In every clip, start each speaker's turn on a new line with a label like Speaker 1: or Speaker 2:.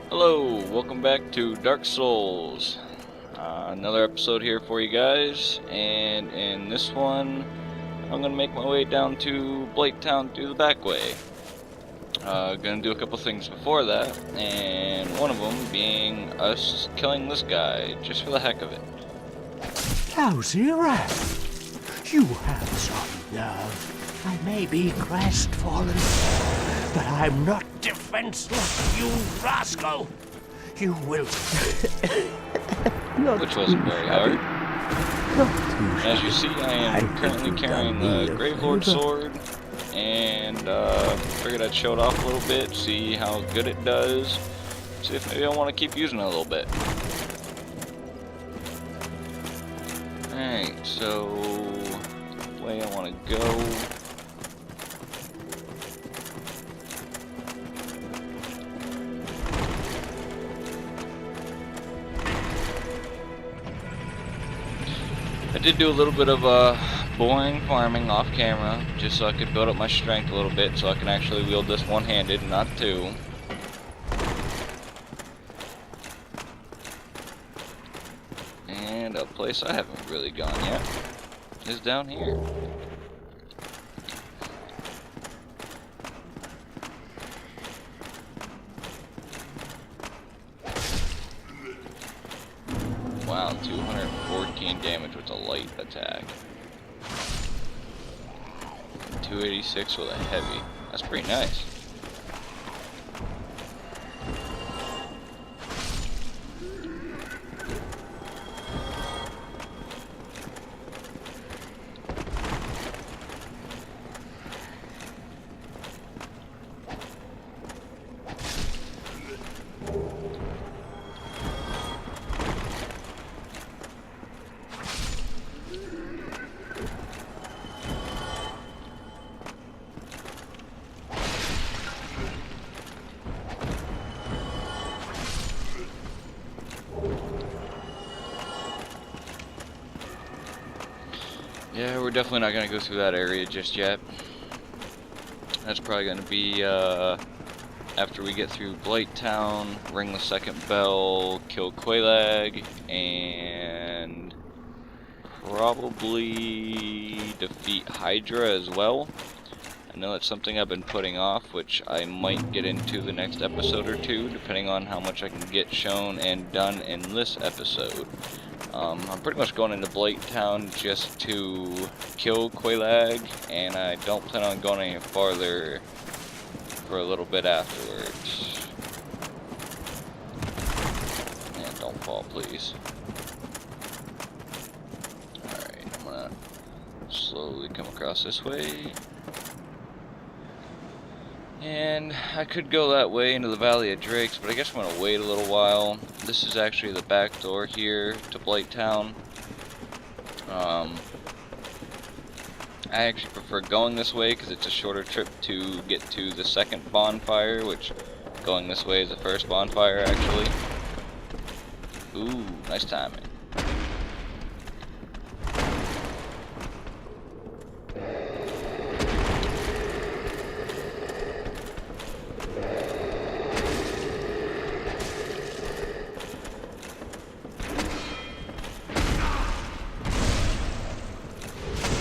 Speaker 1: Hello, welcome back to Dark Souls. Another episode here for you guys, and in this one, I'm gonna make my way down to BlightTown through the back way. Gonna do a couple things before that, and one of them being us killing this guy, just for the heck of it.
Speaker 2: Lousy rat! You have some nerve. I may be crestfallen, but I'm not defenseless, you rascal! You will...
Speaker 1: Which wasn't very hard. As you see, I am currently carrying the Gravelord sword, and figured I'd show it off a little bit, see how good it does, see if maybe I want to keep using it a little bit. Alright, so the way I want to go. I did do a little bit of boring farming off camera, just so I could build up my strength a little bit, so I can actually wield this one-handed, not two. And a place I haven't really gone yet is down here. Wow, 214 damage with a light attack. 286 with a heavy. That's pretty nice. Yeah, we're definitely not gonna go through that area just yet. That's probably gonna be after we get through BlightTown, ring the second bell, kill Queelag, and probably defeat Hydra as well. I know that's something I've been putting off, which I might get into the next episode or two, depending on how much I can get shown and done in this episode. I'm pretty much going into BlightTown just to kill Queelag, and I don't plan on going any farther for a little bit afterwards. And don't fall, please. Alright, I'm gonna slowly come across this way. And I could go that way into the Valley of Drakes, but I guess I'm going to wait a little while. This is actually the back door here to BlightTown. I actually prefer going this way because it's a shorter trip to get to the second bonfire, which going this way is the first bonfire actually. Ooh, nice timing.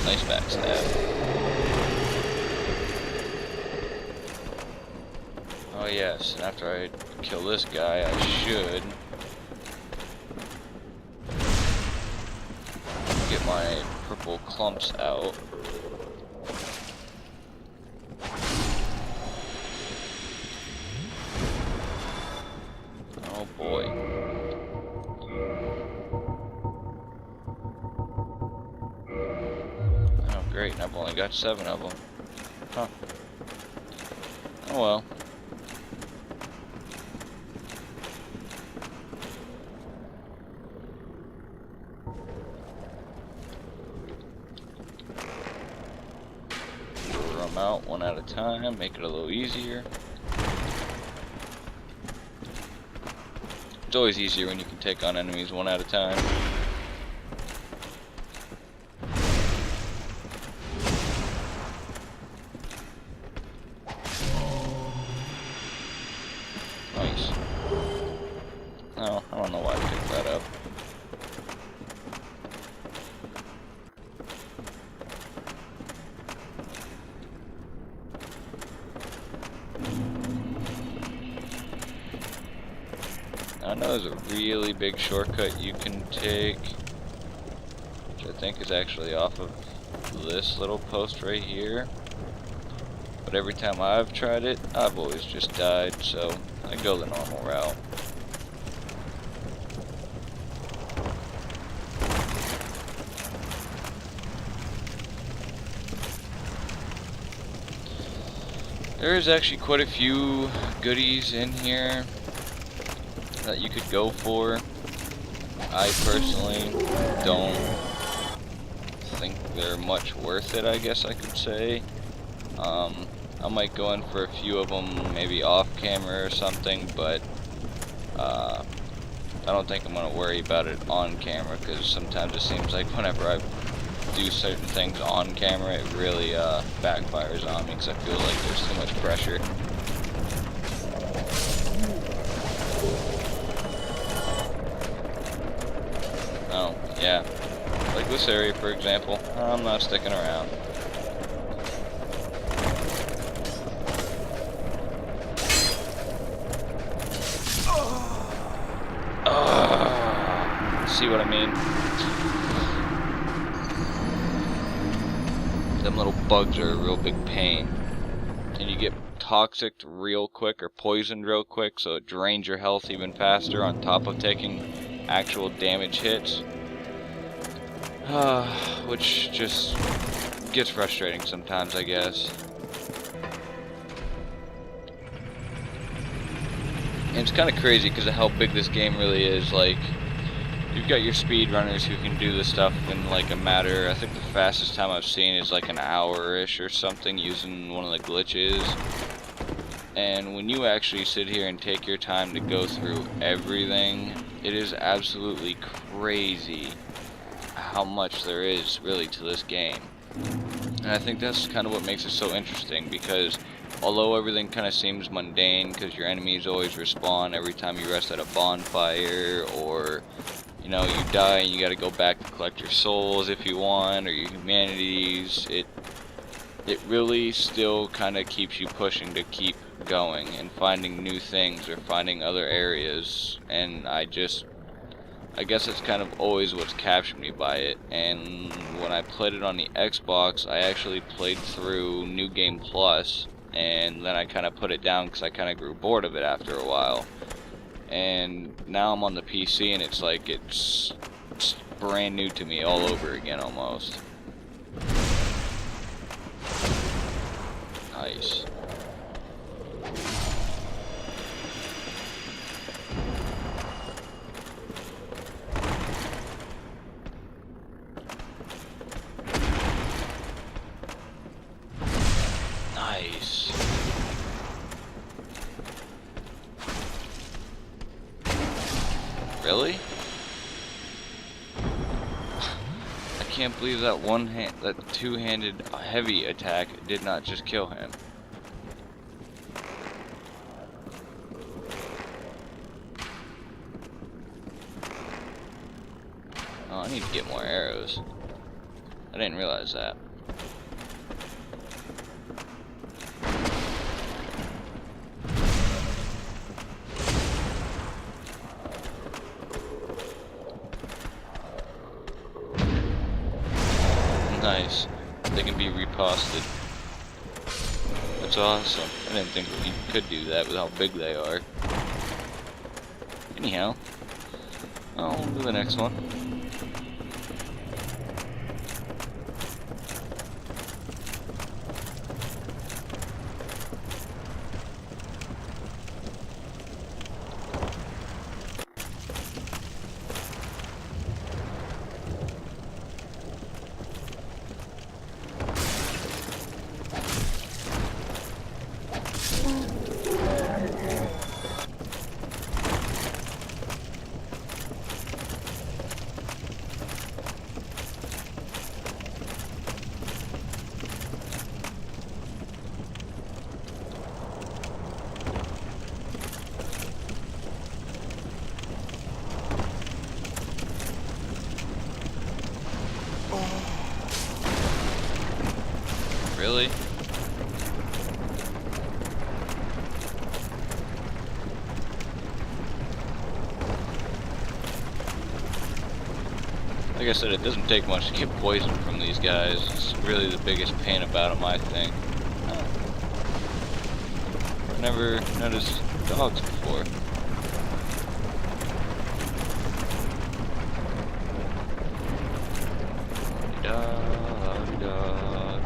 Speaker 1: Nice backstab. Oh yes, and after I kill this guy, I should get my purple clumps out. Oh boy. Great, and I've only got 7 of them. Huh. Oh well. Lure them out one at a time, make it a little easier. It's always easier when you can take on enemies one at a time. Nice. know there's a really big shortcut you can take, which I think is actually off of this little post right here. But every time I've tried it, I've always just died, so I go the normal route. There is actually quite a few goodies in here that you could go for. I personally don't think they're much worth it, I guess I could say. I might go in for a few of them, maybe off camera or something, but I don't think I'm going to worry about it on camera, because sometimes it seems like whenever I do certain things on camera, it really backfires on me, because I feel like there's too much pressure. Oh, yeah. Like this area, for example, I'm not sticking around. See what I mean? Them little bugs are a real big pain. And you get toxic real quick, or poisoned real quick, so it drains your health even faster on top of taking actual damage hits. Which just gets frustrating sometimes, I guess. And it's kind of crazy because of how big this game really is. Like, you've got your speedrunners who can do this stuff in like a matter, I think the fastest time I've seen is like an hour-ish or something using one of the glitches. And when you actually sit here and take your time to go through everything, it is absolutely crazy how much there is really to this game. And I think that's kind of what makes it so interesting, because although everything kind of seems mundane, because your enemies always respawn every time you rest at a bonfire, or you know, you die and you gotta go back to collect your souls if you want, or your humanities, it really still kind of keeps you pushing to keep going and finding new things or finding other areas. And I guess it's kind of always what's captured me by it. And when I played it on the Xbox, I actually played through New Game Plus, and then I kind of put it down because I kind of grew bored of it after a while. And now I'm on the PC, and it's like it's brand new to me all over again almost. Nice. Nice. Really? I can't believe that that two-handed heavy attack did not just kill him. Oh, I need to get more arrows. I didn't realize that. Nice. They can be reposted. That's awesome. I didn't think you could do that with how big they are. Anyhow, I'll do the next one. Like I said, it doesn't take much to get poisoned from these guys. It's really the biggest pain about them, I think. I never noticed dogs before.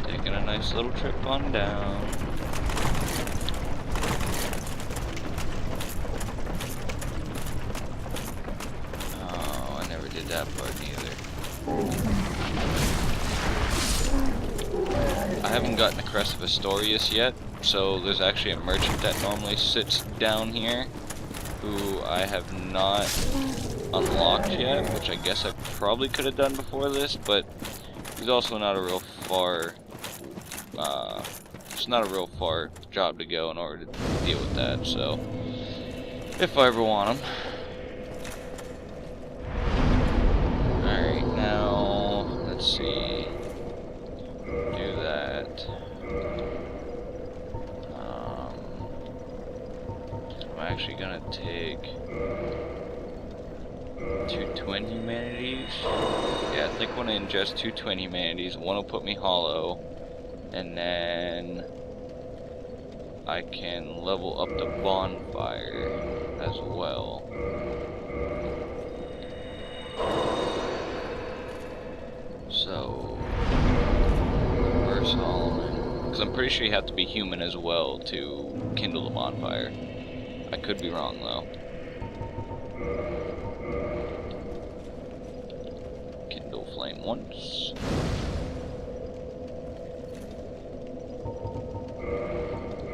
Speaker 1: Taking a nice little trip on down. Oh, I never did that part either. I haven't gotten the Crest of Astorius yet, so there's actually a merchant that normally sits down here who I have not unlocked yet, which I guess I probably could have done before this, but he's also not a real far it's not a real far job to go in order to deal with that, so if I ever want him. Alright, now let's see. Do that. I'm actually gonna take 2 twin humanities. Yeah, I think when I ingest 2 twin humanities, one will put me hollow, and then I can level up the bonfire as well. So, reverse Solomon, because I'm pretty sure you have to be human as well to kindle the bonfire. I could be wrong though. Kindle flame once.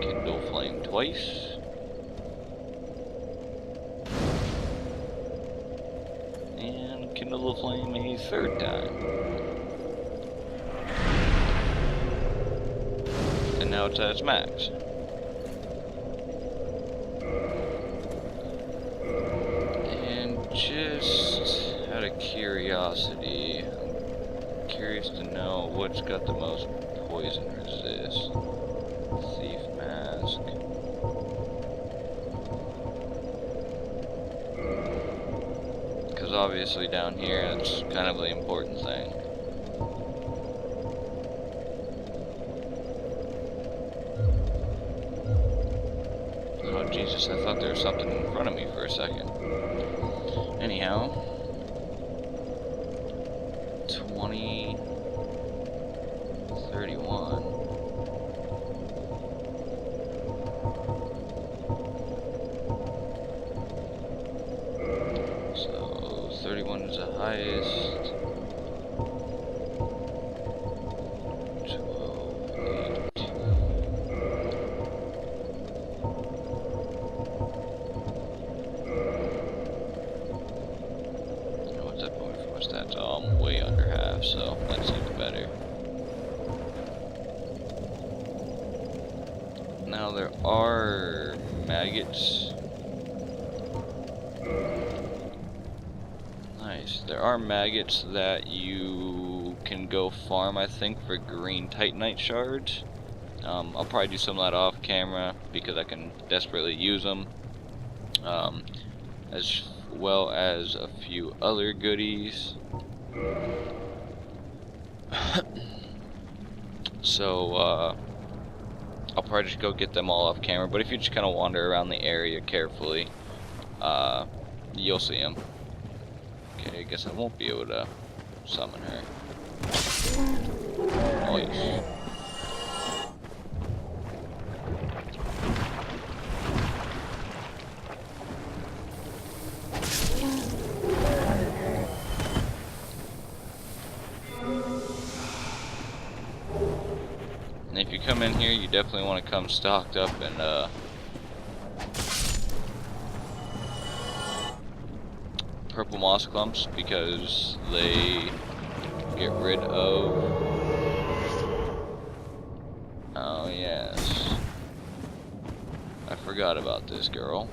Speaker 1: Kindle flame twice. And kindle the flame a 3rd time. And now it's at its max. And just out of curiosity, I'm curious to know what's got the most poison resist. Thief mask. Because obviously down here, that's kind of the important thing. Oh Jesus, I thought there was something in front of me for a second. Anyhow, 20, 31. So 31 is the highest. 12, 18. What's that point for my stats? Oh, I'm way under half, so that's even better. Now there are maggots. Nice. There are maggots that you can go farm, I think, for green titanite shards. I'll probably do some of that off camera because I can desperately use them. As well as a few other goodies. So, I'll probably just go get them all off camera, but if you just kind of wander around the area carefully, you'll see them. Okay, I guess I won't be able to summon her. Nice. And if you come in here, you definitely want to come stocked up and purple moss clumps, because they get rid of... Oh yes, I forgot about this girl.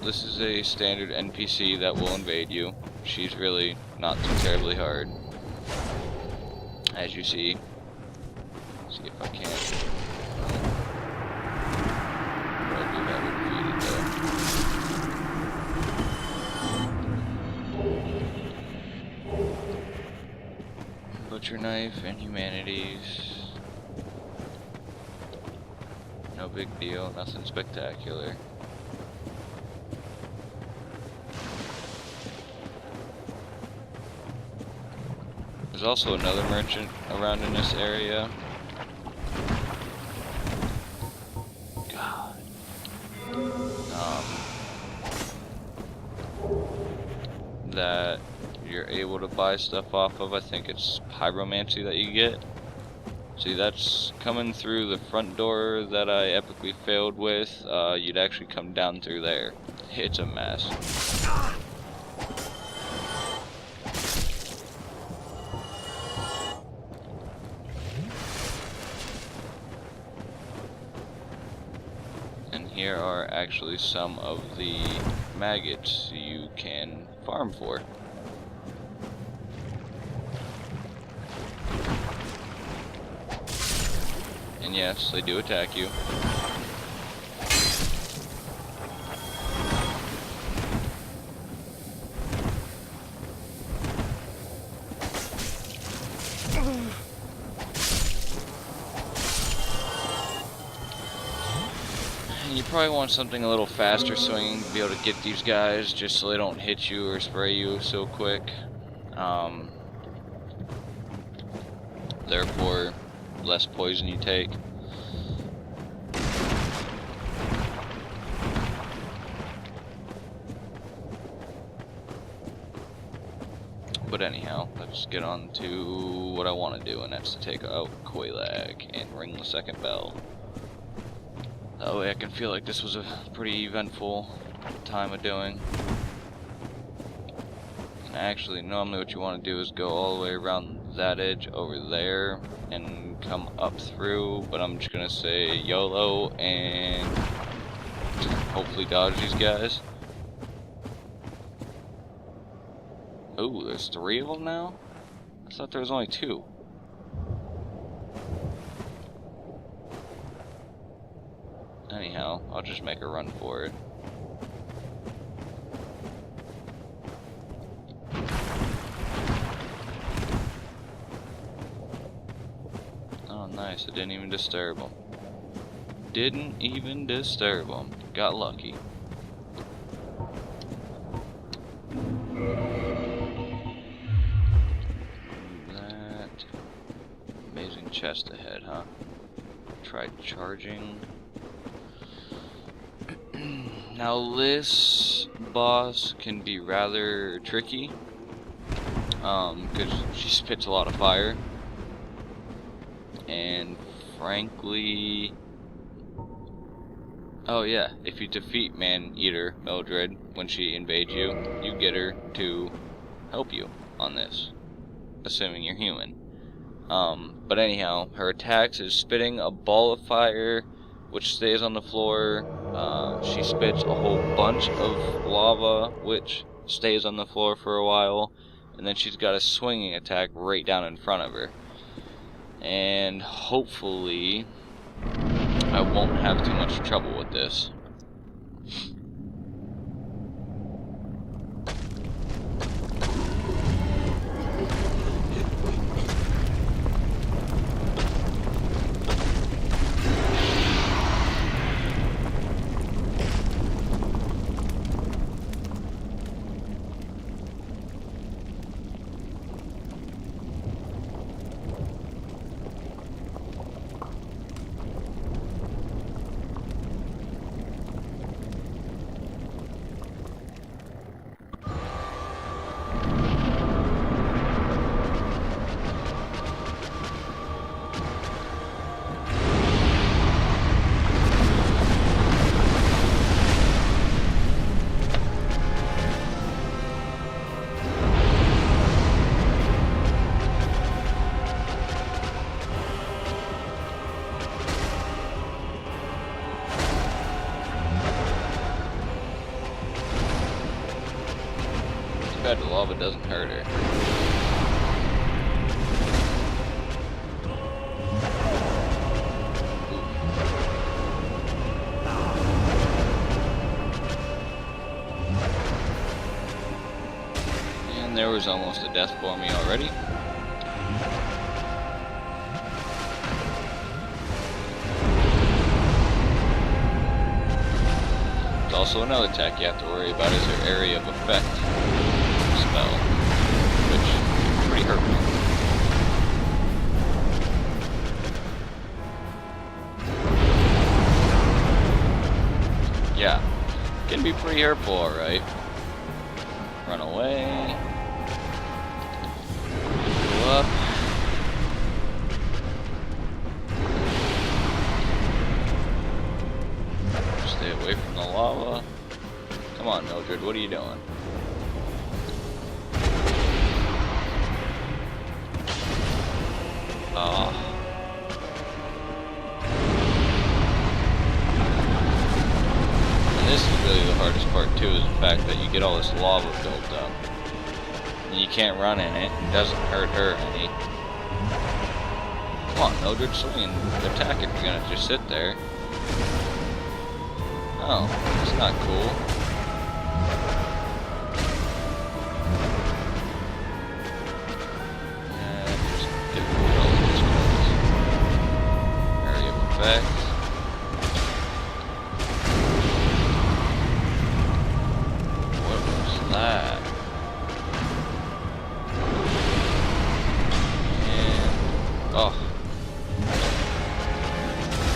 Speaker 1: This is a standard NPC that will invade you. She's really not too terribly hard, as you see. Let's see if I can. I'll do that with defeated though. butcher knife and humanities. No big deal, nothing spectacular. There's also another merchant around in this area. God. That you're able to buy stuff off of. I think it's pyromancy that you get. See, that's coming through the front door that I epically failed with. You'd actually come down through there. It's a mess. And here are actually some of the maggots you can farm for. And yes, they do attack you. You probably want something a little faster swinging to be able to get these guys, just so they don't hit you or spray you so quick. Therefore, less poison you take. But anyhow, let's get on to what I want to do, and that's to take out Queelag and ring the second bell. That way I can feel like this was a pretty eventful time of doing. And actually, normally what you want to do is go all the way around that edge over there and come up through, but I'm just gonna say YOLO and hopefully dodge these guys. Ooh, there's 3 of them now? I thought there was only 2. Anyhow, I'll just make a run for it. Oh, nice. It didn't even disturb them. Didn't even disturb them. Got lucky. That amazing chest ahead, huh? Tried charging. Now this boss can be rather tricky, because she spits a lot of fire, and frankly, oh yeah, if you defeat Man-Eater Mildred when she invades you, you get her to help you on this, assuming you're human. But anyhow, her attacks is spitting a ball of fire, which stays on the floor. She spits a whole bunch of lava, which stays on the floor for a while, and then she's got a swinging attack right down in front of her. And hopefully I won't have too much trouble with this. The lava doesn't hurt her. And there was almost a death for me already. also another attack you have to worry about is their area of effect spell, which is pretty hurtful. Yeah, can be pretty hurtful, alright. Run away. Go up. Stay away from the lava. Come on, Mildred, what are you doing? Oh. And this is really the hardest part too, is the fact that you get all this lava built up. And you can't run in it, it doesn't hurt her any. Come on, Mildred, swing and attack if you're gonna just sit there. Oh, that's not cool. And just get rid of all these cards. Area of effect. What was that? And oh.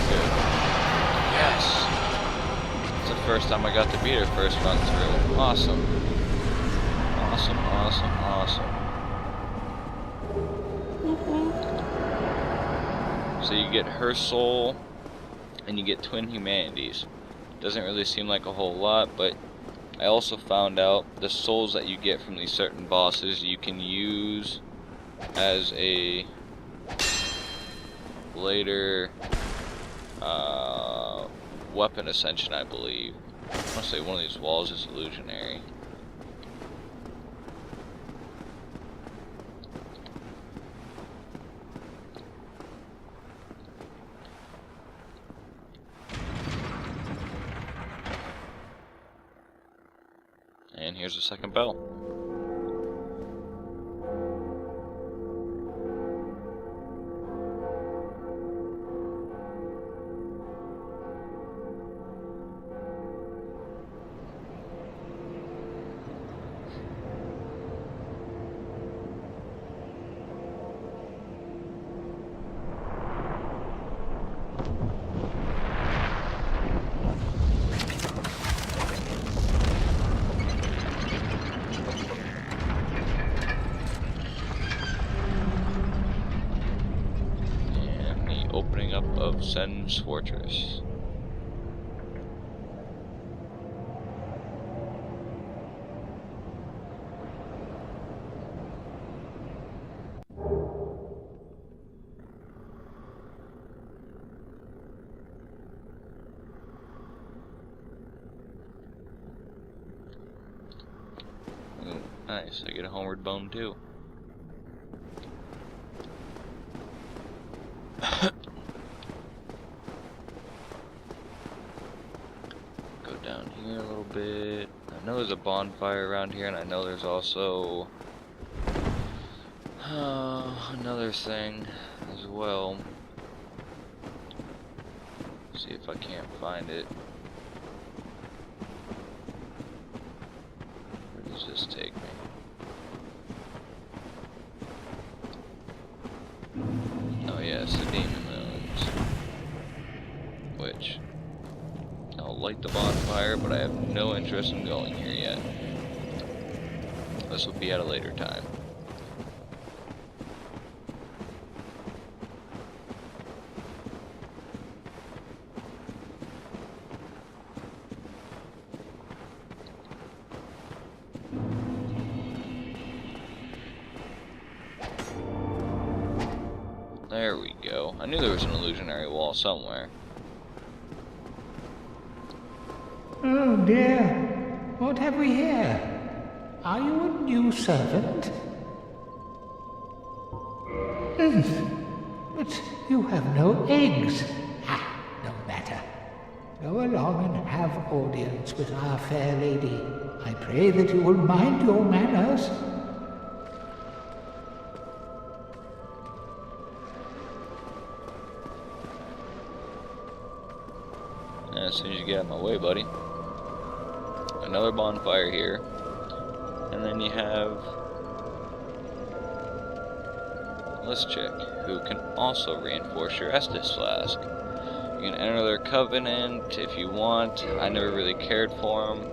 Speaker 1: Good. Yes! First time I got to beat her first run through. Awesome. Awesome, awesome, awesome. So you get her soul, and you get twin humanities. Doesn't really seem like a whole lot, but I also found out the souls that you get from these certain bosses you can use as a later weapon ascension, I believe. I want to say one of these walls is illusionary. And here's the second bell. Of Sens Fortress. Ooh, nice. I get a homeward bone too. Down here a little bit. I know there's a bonfire around here, and I know there's also another thing as well. See if I can't find it. Where does this take me? Oh yes, the demon moons. Which I'll light the bonfire, but I have no interest in going here yet. This will be at a later time. There we go. I knew there was an illusionary wall somewhere.
Speaker 2: Oh dear, what have we here? Are you a new servant? But you have no eggs. Ah, no matter. Go along and have audience with our fair lady. I pray that you will mind your manners.
Speaker 1: As soon as you get out of my way, buddy. another bonfire here, and then you have this chick who can also reinforce your Estus flask. You can enter their covenant if you want. I never really cared for him,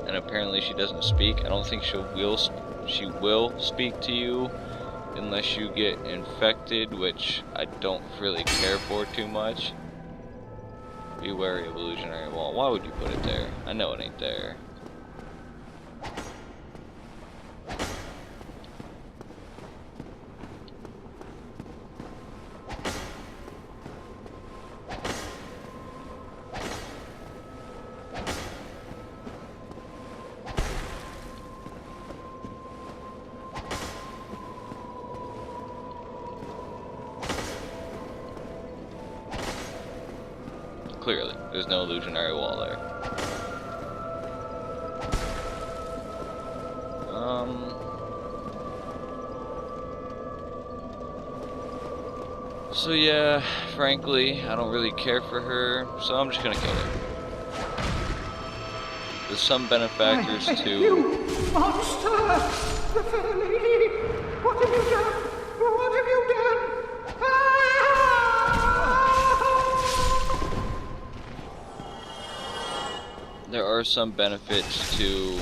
Speaker 1: and apparently she doesn't speak. I don't think she will speak to you unless you get infected, which I don't really care for too much. Be wary of illusionary wall. Why would you put it there? I know it ain't there. Clearly, there's no illusionary wall there. So yeah, frankly, I don't really care for her, so I'm just gonna kill her. There's some benefactors to...
Speaker 2: You monster! The fair lady! What have you done? What have you done?
Speaker 1: There are some benefits to...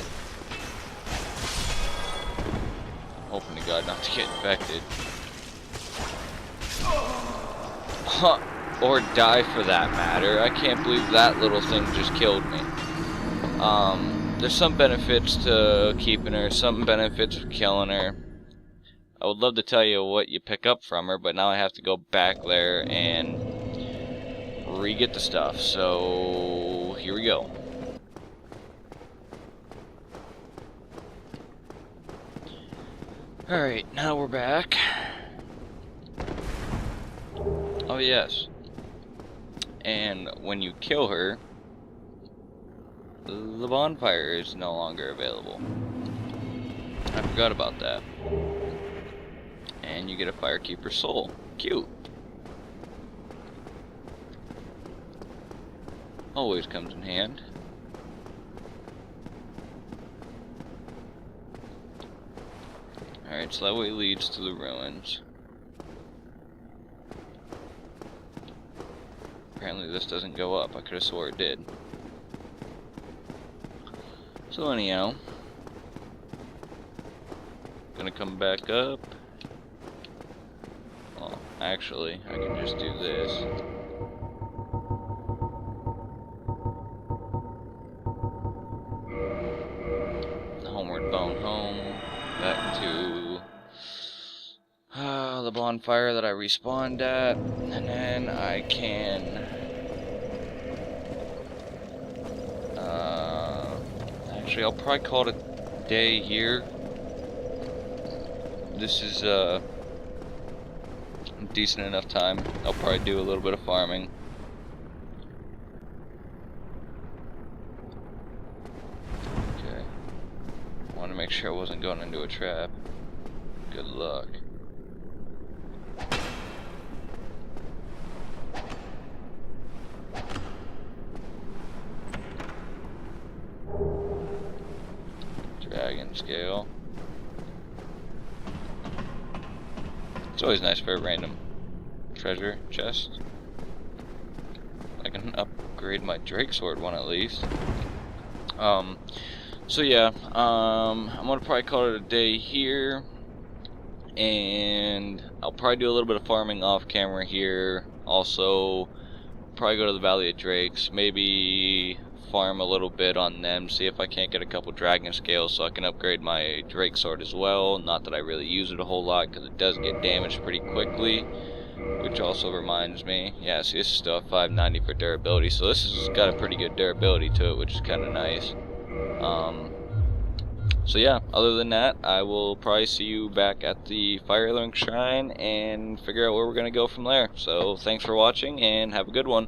Speaker 1: hoping to God not to get infected. Huh. Or die for that matter. I can't believe that little thing just killed me. There's some benefits to keeping her, some benefits for killing her. I would love to tell you what you pick up from her, but now I have to go back there and re-get the stuff. So, here we go. Alright, now we're back. Oh yes. And when you kill her, the bonfire is no longer available. I forgot about that. And you get a Firekeeper soul. Cute. Always comes in hand. Alright, so that way leads to the ruins. Apparently this doesn't go up. I could have swore it did. So anyhow, gonna come back up. Well, actually, I can just do this. Homeward bound home. Back to the bonfire that I respawned at, and then I can actually I'll probably call it a day here. This is decent enough time. I'll probably do a little bit of farming. Okay. I want to make sure I wasn't going into a trap. Good luck. Dragon scale. It's always nice for a random treasure chest. I can upgrade my Drake Sword one at least. So yeah, I'm gonna probably call it a day here, and I'll probably do a little bit of farming off camera here. Also, probably go to the Valley of Drakes, maybe farm a little bit on them, see if I can't get a couple dragon scales so I can upgrade my Drake Sword as well. Not that I really use it a whole lot because it does get damaged pretty quickly, which also reminds me, yeah, see, this is still at 590 for durability, so this has got a pretty good durability to it, which is kind of nice. So yeah, other than that, I will probably see you back at the Firelink Shrine and figure out where we're going to go from there. So thanks for watching and have a good one.